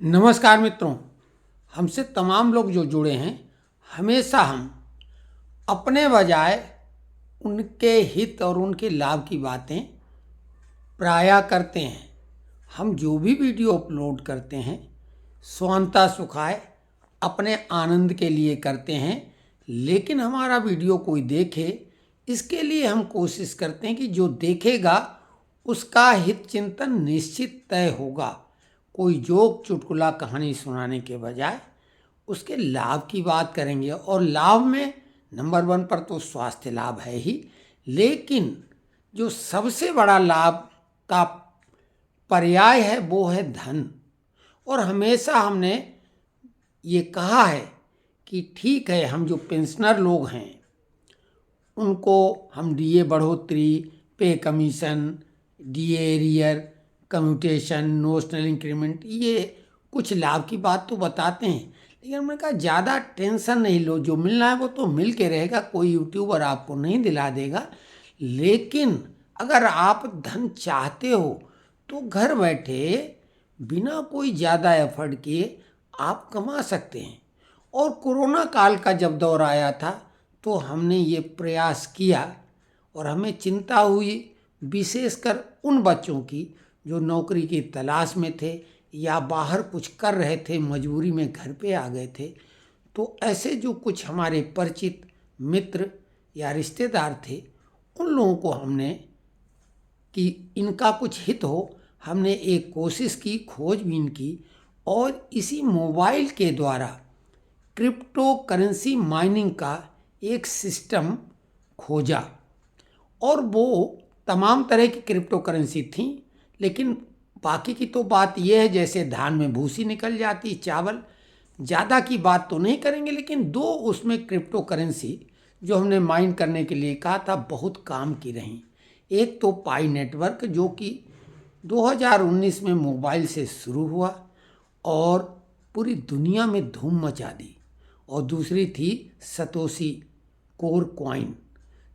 नमस्कार मित्रों। हमसे तमाम लोग जो जुड़े हैं, हमेशा हम अपने बजाय उनके हित और उनके लाभ की बातें प्रायः करते हैं। हम जो भी वीडियो अपलोड करते हैं स्वांतः सुखाय अपने आनंद के लिए करते हैं, लेकिन हमारा वीडियो कोई देखे इसके लिए हम कोशिश करते हैं कि जो देखेगा उसका हित चिंतन निश्चित तय होगा। कोई जोक चुटकुला कहानी सुनाने के बजाय उसके लाभ की बात करेंगे, और लाभ में नंबर 1 पर तो स्वास्थ्य लाभ है ही, लेकिन जो सबसे बड़ा लाभ का पर्याय है वो है धन। और हमेशा हमने ये कहा है कि ठीक है, हम जो पेंशनर लोग हैं उनको हम डीए बढ़ोतरी, पे commission, DA arrear, commutation, notional increment, ये कुछ लाभ की बात तो बताते हैं, लेकिन हमने कहा ज़्यादा टेंशन नहीं लो, जो मिलना है वो तो मिल के रहेगा, कोई यूट्यूबर आपको नहीं दिला देगा। लेकिन अगर आप धन चाहते हो तो घर बैठे बिना कोई ज़्यादा एफर्ट किए आप कमा सकते हैं। और कोरोना काल का जब दौर आया था तो हमने ये प्रयास किया, और हमें चिंता हुई विशेषकर उन बच्चों की जो नौकरी की तलाश में थे या बाहर कुछ कर रहे थे, मजबूरी में घर पे आ गए थे। तो ऐसे जो कुछ हमारे परिचित मित्र या रिश्तेदार थे, उन लोगों को हमने कि इनका कुछ हित हो, हमने एक कोशिश की, खोजबीन की, और इसी मोबाइल के द्वारा क्रिप्टो करेंसी माइनिंग का एक सिस्टम खोजा। और वो तमाम तरह की क्रिप्टो करेंसी थी, लेकिन बाकी की तो बात यह है जैसे धान में भूसी निकल जाती, चावल, ज़्यादा की बात तो नहीं करेंगे, लेकिन दो उसमें क्रिप्टो करेंसी जो हमने माइन करने के लिए कहा था बहुत काम की रहीं। एक तो पाई नेटवर्क जो कि 2019 में मोबाइल से शुरू हुआ और पूरी दुनिया में धूम मचा दी, और दूसरी थी सतोशी कोर कॉइन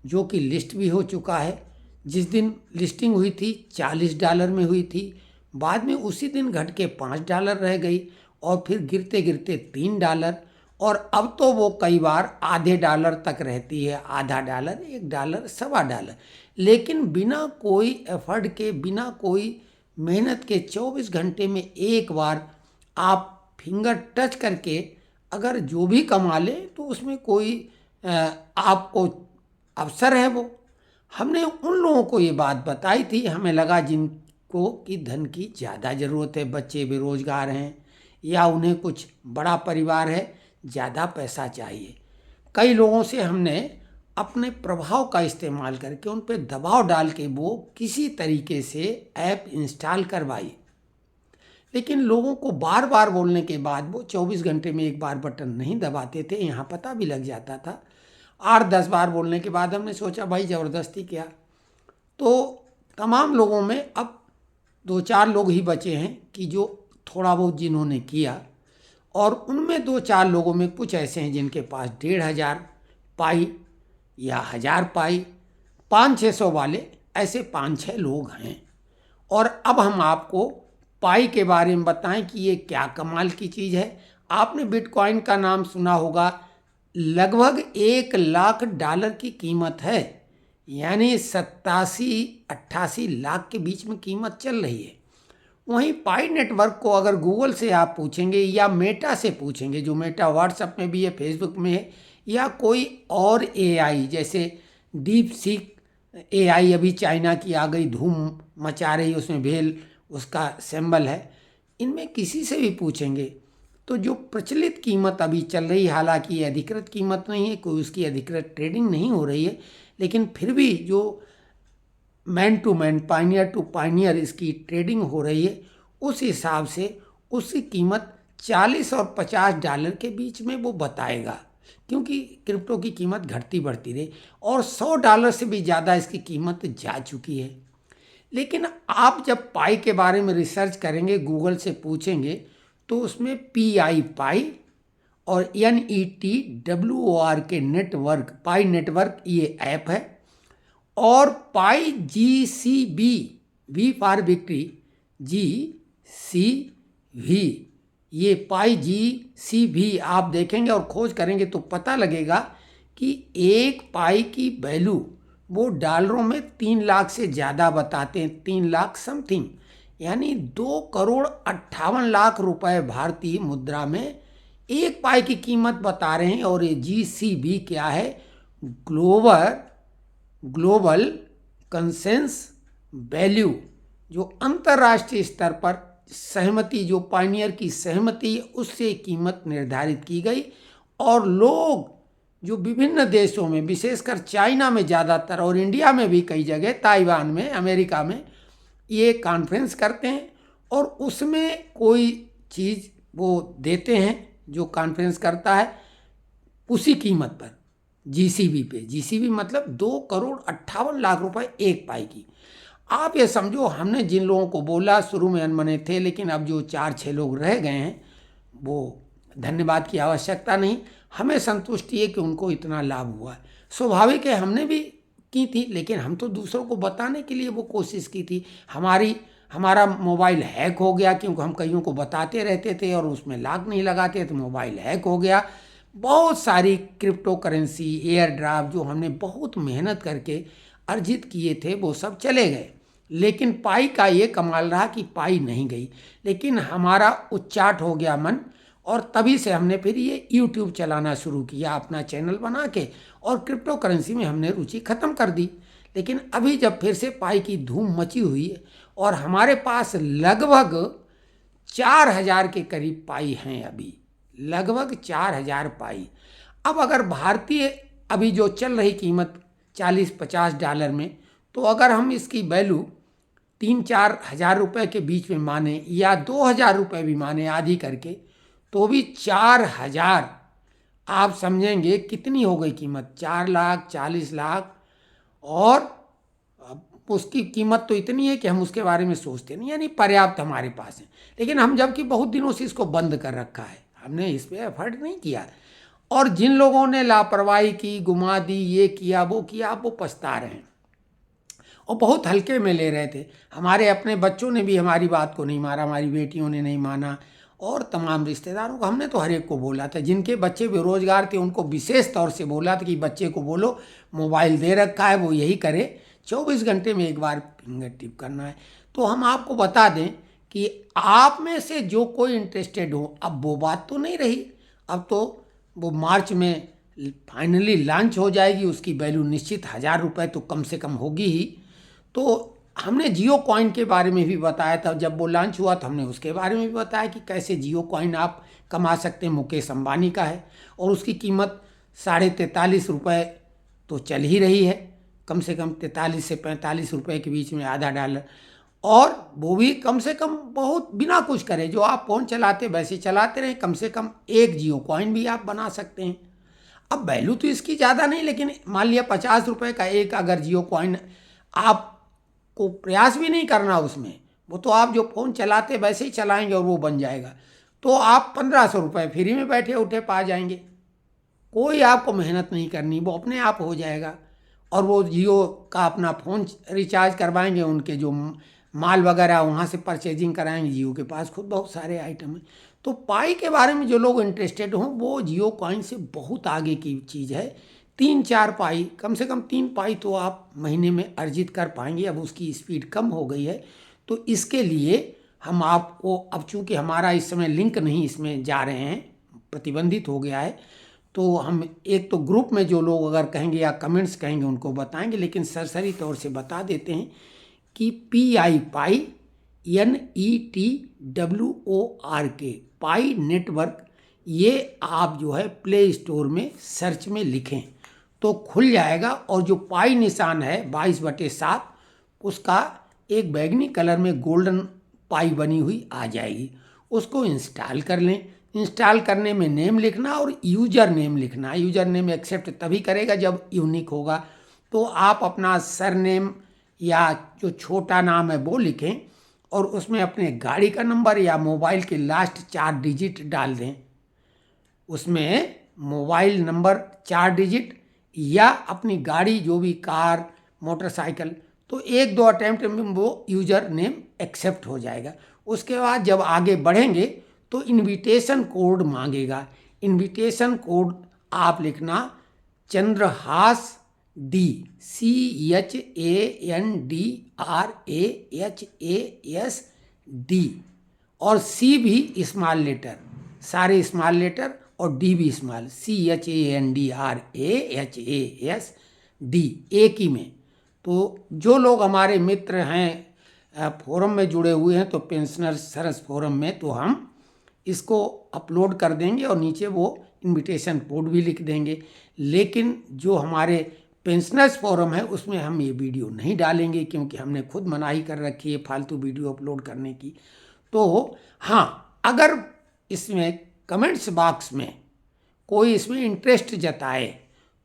जो कि लिस्ट भी हो चुका है। जिस दिन लिस्टिंग हुई थी $40 में हुई थी, बाद में उसी दिन घट के $5 रह गई, और फिर गिरते गिरते $3, और अब तो वो कई बार आधे डॉलर तक रहती है, आधा डॉलर, $1, $1.25। लेकिन बिना कोई एफर्ट के, बिना कोई मेहनत के 24 घंटे में एक बार आप फिंगर टच करके अगर जो भी कमा ले तो उसमें कोई आपको अवसर है। वो हमने उन लोगों को ये बात बताई थी, हमें लगा जिनको कि धन की ज़्यादा ज़रूरत है, बच्चे बेरोजगार हैं या उन्हें कुछ बड़ा परिवार है, ज़्यादा पैसा चाहिए। कई लोगों से हमने अपने प्रभाव का इस्तेमाल करके उन पर दबाव डाल के वो किसी तरीके से ऐप इंस्टॉल करवाई, लेकिन लोगों को बार बार बोलने के बाद वो 24 घंटे में एक बार बटन नहीं दबाते थे, यहाँ पता भी लग जाता था। 8-10 बार बोलने के बाद हमने सोचा भाई ज़बरदस्ती क्या, तो तमाम लोगों में अब 2-4 लोग ही बचे हैं कि जो थोड़ा बहुत जिन्होंने किया, और उनमें 2-4 लोगों में कुछ ऐसे हैं जिनके पास 1,500 पाई या 1000 पाई, 500-600 वाले, ऐसे 5-6 लोग हैं। और अब हम आपको पाई के बारे में बताएं कि ये क्या कमाल की चीज़ है। आपने बिटकॉइन का नाम सुना होगा, लगभग $1,00,000 की कीमत है, यानी 87-88 लाख के बीच में कीमत चल रही है। वहीं पाई नेटवर्क को अगर गूगल से आप पूछेंगे या मेटा से पूछेंगे, जो मेटा व्हाट्सएप में भी है, फेसबुक में है, या कोई और एआई जैसे डीप सीक एआई अभी चाइना की आ गई, धूम मचा रही, उसमें भेल उसका सिंबल है, इनमें किसी से भी पूछेंगे तो जो प्रचलित कीमत अभी चल रही, हालांकि ये अधिकृत कीमत नहीं है, कोई उसकी अधिकृत ट्रेडिंग नहीं हो रही है, लेकिन फिर भी जो man to man, pioneer to pioneer इसकी ट्रेडिंग हो रही है, उस हिसाब से उसकी कीमत $40 और $50 के बीच में वो बताएगा, क्योंकि क्रिप्टो की कीमत घटती बढ़ती रही, और $100 से भी ज़्यादा इसकी कीमत जा चुकी है। लेकिन आप जब पाई के बारे में रिसर्च करेंगे, गूगल से पूछेंगे, तो उसमें PI पाई और NETWOR के नेटवर्क, पाई नेटवर्क ये ऐप है, और पाई GCB, V for victory, GCV ये पाई GC भी आप देखेंगे और खोज करेंगे तो पता लगेगा कि एक पाई की वैल्यू वो डॉलरों में 3 लाख से ज़्यादा बताते हैं, 3 लाख समथिंग, यानी 2,58,00,000 रुपए भारतीय मुद्रा में एक पाई की कीमत बता रहे हैं। और ये GCB क्या है? ग्लोबल कंसेंस वैल्यू, जो अंतर्राष्ट्रीय स्तर पर सहमति, जो पायनियर की सहमति, उससे कीमत निर्धारित की गई। और लोग जो विभिन्न देशों में, विशेषकर चाइना में ज़्यादातर और इंडिया में भी कई जगह, ताइवान में, अमेरिका में ये कॉन्फ्रेंस करते हैं और उसमें कोई चीज़ वो देते हैं जो कॉन्फ्रेंस करता है उसी कीमत पर, GCB पे। GCB मतलब 2,58,00,000 रुपए एक पाई की। आप ये समझो, हमने जिन लोगों को बोला शुरू में अनमने थे, लेकिन अब जो 4-6 लोग रह गए हैं वो धन्यवाद की आवश्यकता नहीं, हमें संतुष्टि है कि उनको इतना लाभ हुआ है। स्वाभाविक है, हमने भी की थी, लेकिन हम तो दूसरों को बताने के लिए वो कोशिश की थी। हमारा मोबाइल हैक हो गया, क्योंकि हम कईयों को बताते रहते थे और उसमें लॉक नहीं लगाते, तो मोबाइल हैक हो गया। बहुत सारी क्रिप्टो करेंसी, एयर ड्राफ्ट जो हमने बहुत मेहनत करके अर्जित किए थे वो सब चले गए। लेकिन पाई का ये कमाल रहा कि पाई नहीं गई, लेकिन हमारा उच्चाट हो गया मन, और तभी से हमने फिर ये YouTube चलाना शुरू किया अपना चैनल बना के, और क्रिप्टो करेंसी में हमने रुचि ख़त्म कर दी। लेकिन अभी जब फिर से पाई की धूम मची हुई है और हमारे पास लगभग 4,000 के करीब पाई हैं, अभी लगभग 4,000 पाई। अब अगर भारतीय अभी जो चल रही कीमत $40-50 में, तो अगर हम इसकी वैल्यू 3-4 हज़ार रुपये के बीच में माने या 2,000 रुपये भी माने आधी करके, तो भी 4,000, आप समझेंगे कितनी हो गई कीमत, 4 लाख 40 लाख। और उसकी कीमत तो इतनी है कि हम उसके बारे में सोचते नहीं, यानी पर्याप्त हमारे पास है। लेकिन हम जबकि बहुत दिनों से इसको बंद कर रखा है, हमने इस पर एफर्ट नहीं किया। और जिन लोगों ने लापरवाही की, गुमा दी, ये किया वो किया, अब वो पछता रहे हैं और बहुत हल्के में ले रहे थे। हमारे अपने बच्चों ने भी हमारी बात को नहीं माना, हमारी बेटियों ने नहीं माना, और तमाम रिश्तेदारों को हमने तो हर एक को बोला था। जिनके बच्चे बेरोजगार थे उनको विशेष तौर से बोला था कि बच्चे को बोलो मोबाइल दे रखा है, वो यही करे, 24 घंटे में एक बार फिंगर टिप करना है। तो हम आपको बता दें कि आप में से जो कोई इंटरेस्टेड हो, अब वो बात तो नहीं रही, अब तो वो मार्च में फाइनली लॉन्च हो जाएगी, उसकी वैल्यू निश्चित 1,000 रुपये तो कम से कम होगी ही। तो हमने जियो कॉइन के बारे में भी बताया था, जब वो लॉन्च हुआ तो हमने उसके बारे में भी बताया कि कैसे जियो कॉइन आप कमा सकते हैं। मुकेश अंबानी का है और उसकी कीमत 43.5 रुपये तो चल ही रही है, कम से कम 43 से 45 रुपये के बीच में, आधा डॉलर। और वो भी कम से कम बहुत बिना कुछ करे, जो आप फ़ोन चलाते वैसे चलाते रहें, कम से कम एक जियो कॉइन भी आप बना सकते हैं। अब वैल्यू तो इसकी ज़्यादा नहीं, लेकिन मान लिया 50 रुपये का एक अगर जियो कॉइन, आपको प्रयास भी नहीं करना उसमें, वो तो आप जो फ़ोन चलाते वैसे ही चलाएंगे और वो बन जाएगा, तो आप 1,500 रुपये फ्री में बैठे उठे पा जाएंगे। कोई आपको मेहनत नहीं करनी, वो अपने आप हो जाएगा। और वो जियो का अपना फ़ोन रिचार्ज करवाएंगे, उनके जो माल वगैरह वहाँ से परचेजिंग कराएंगे, जियो के पास खुद बहुत सारे आइटम हैं। तो पाई के बारे में जो लोग इंटरेस्टेड हों, वो जियो कॉइन से बहुत आगे की चीज़ है। 3-4 पाई, कम से कम 3 पाई तो आप महीने में अर्जित कर पाएंगे। अब उसकी स्पीड कम हो गई है, तो इसके लिए हम आपको, अब चूँकि हमारा इस समय लिंक नहीं इसमें जा रहे हैं, प्रतिबंधित हो गया है, तो हम एक तो ग्रुप में जो लोग अगर कहेंगे या कमेंट्स कहेंगे उनको बताएंगे, लेकिन सरसरी तौर से बता देते हैं कि PI पाई NETWORK पाई नेटवर्क, ये आप जो है प्ले स्टोर में सर्च में लिखें तो खुल जाएगा। और जो पाई निशान है 22/7, उसका एक बैगनी कलर में गोल्डन पाई बनी हुई आ जाएगी, उसको इंस्टॉल कर लें। इंस्टॉल करने में नेम लिखना और यूजर नेम लिखना। यूजर नेम एक्सेप्ट तभी करेगा जब यूनिक होगा, तो आप अपना सरनेम या जो छोटा नाम है वो लिखें और उसमें अपने गाड़ी का नंबर या मोबाइल के लास्ट 4 डिजिट डाल दें। उसमें मोबाइल नंबर 4 डिजिट या अपनी गाड़ी, जो भी कार, मोटरसाइकिल, तो 1-2 अटैम्प्ट में वो यूजर नेम एक्सेप्ट हो जाएगा। उसके बाद जब आगे बढ़ेंगे तो इनविटेशन कोड मांगेगा। इनविटेशन कोड आप लिखना चंद्रहास डी, CHANDRAHASD, और सी भी स्मॉल लेटर, सारे स्मॉल लेटर, और डी भी स्मॉल, CHANDRAHASD, एक ही में। तो जो लोग हमारे मित्र हैं फोरम में जुड़े हुए हैं, तो पेंशनर सरस फोरम में, तो हम इसको अपलोड कर देंगे और नीचे वो इनविटेशन कोड भी लिख देंगे। लेकिन जो हमारे पेंशनर्स फोरम है उसमें हम ये वीडियो नहीं डालेंगे, क्योंकि हमने खुद मनाही कर रखी है फालतू वीडियो अपलोड करने की। तो हाँ, अगर इसमें कमेंट्स बॉक्स में कोई इसमें इंटरेस्ट जताए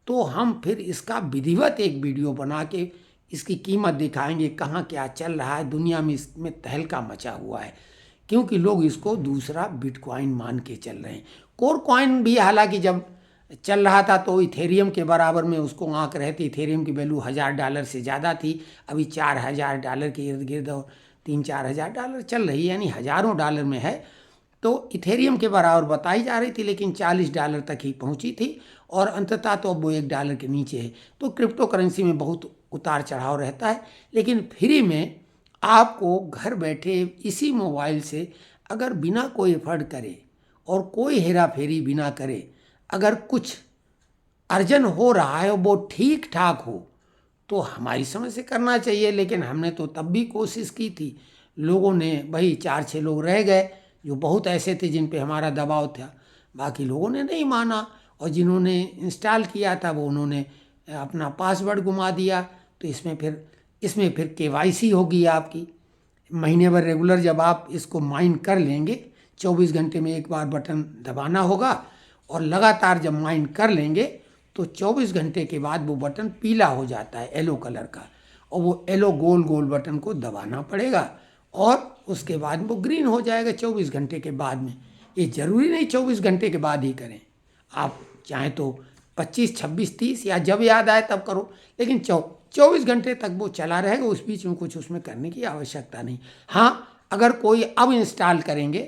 तो हम फिर इसका विधिवत एक वीडियो बना के इसकी कीमत दिखाएंगे, कहाँ क्या चल रहा है दुनिया में, इसमें तहलका मचा हुआ है, क्योंकि लोग इसको दूसरा बिटकॉइन मान के चल रहे हैं। कोर कॉइन भी हालांकि जब चल रहा था तो इथेरियम के बराबर में उसको आंक रहे थे। इथेरियम की वैल्यू $1000 से ज़्यादा थी, अभी $4000 के इर्द गिर्द और $3-4 चल रही है, यानी हज़ारों डॉलर में है। तो इथेरियम के बराबर बताई जा रही थी, लेकिन $40 तक ही पहुंची थी, और अंततः तो अब वो $1 के नीचे है। तो क्रिप्टो करेंसी में बहुत उतार चढ़ाव रहता है, लेकिन फ्री में आपको घर बैठे इसी मोबाइल से अगर बिना कोई एफर्ट करे और कोई हेरा फेरी बिना करे अगर कुछ अर्जन हो रहा है और वो ठीक ठाक हो, तो हमारी समझ से करना चाहिए। लेकिन हमने तो तब भी कोशिश की थी, लोगों ने, भाई 4-6 लोग रह गए जो बहुत ऐसे थे जिन पे हमारा दबाव था, बाकी लोगों ने नहीं माना, और जिन्होंने इंस्टॉल किया था वो उन्होंने अपना पासवर्ड घुमा दिया। तो इसमें फिर KYC होगी आपकी, महीने भर रेगुलर जब आप इसको माइन कर लेंगे, 24 घंटे में एक बार बटन दबाना होगा, और लगातार जब माइन कर लेंगे तो 24 घंटे के बाद वो बटन पीला हो जाता है, येलो कलर का, और वो येलो गोल गोल बटन को दबाना पड़ेगा, और उसके बाद वो ग्रीन हो जाएगा 24 घंटे के बाद में। ये ज़रूरी नहीं 24 घंटे के बाद ही करें, आप चाहें तो 25, 26, 30 या जब याद आए तब करो, लेकिन 24 घंटे तक वो चला रहेगा, उस बीच में कुछ उसमें करने की आवश्यकता नहीं। हाँ, अगर कोई अब इंस्टॉल करेंगे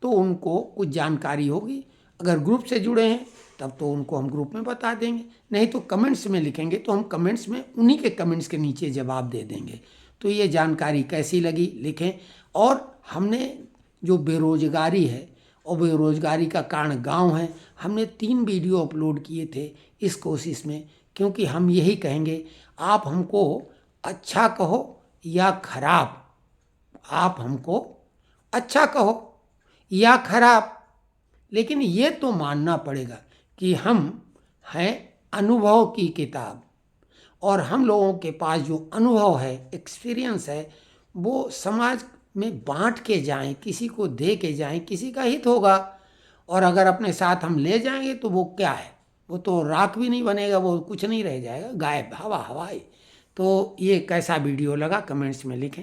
तो उनको कुछ जानकारी होगी, अगर ग्रुप से जुड़े हैं तब तो उनको हम ग्रुप में बता देंगे, नहीं तो कमेंट्स में लिखेंगे तो हम कमेंट्स में उन्हीं के कमेंट्स के नीचे जवाब दे देंगे। तो ये जानकारी कैसी लगी लिखें। और हमने जो बेरोजगारी है और बेरोजगारी का कारण गांव है, हमने 3 वीडियो अपलोड किए थे इस कोशिश में, क्योंकि हम यही कहेंगे, आप हमको अच्छा कहो या खराब, आप हमको अच्छा कहो या खराब, लेकिन ये तो मानना पड़ेगा कि हम हैं अनुभव की किताब, और हम लोगों के पास जो अनुभव है, एक्सपीरियंस है, वो समाज में बांट के जाएं, किसी को दे के जाएं, किसी का हित होगा। और अगर अपने साथ हम ले जाएंगे तो वो क्या है, वो तो राख भी नहीं बनेगा, वो कुछ नहीं रह जाएगा, गायब, हवा हवाई। तो ये कैसा वीडियो लगा कमेंट्स में लिखें।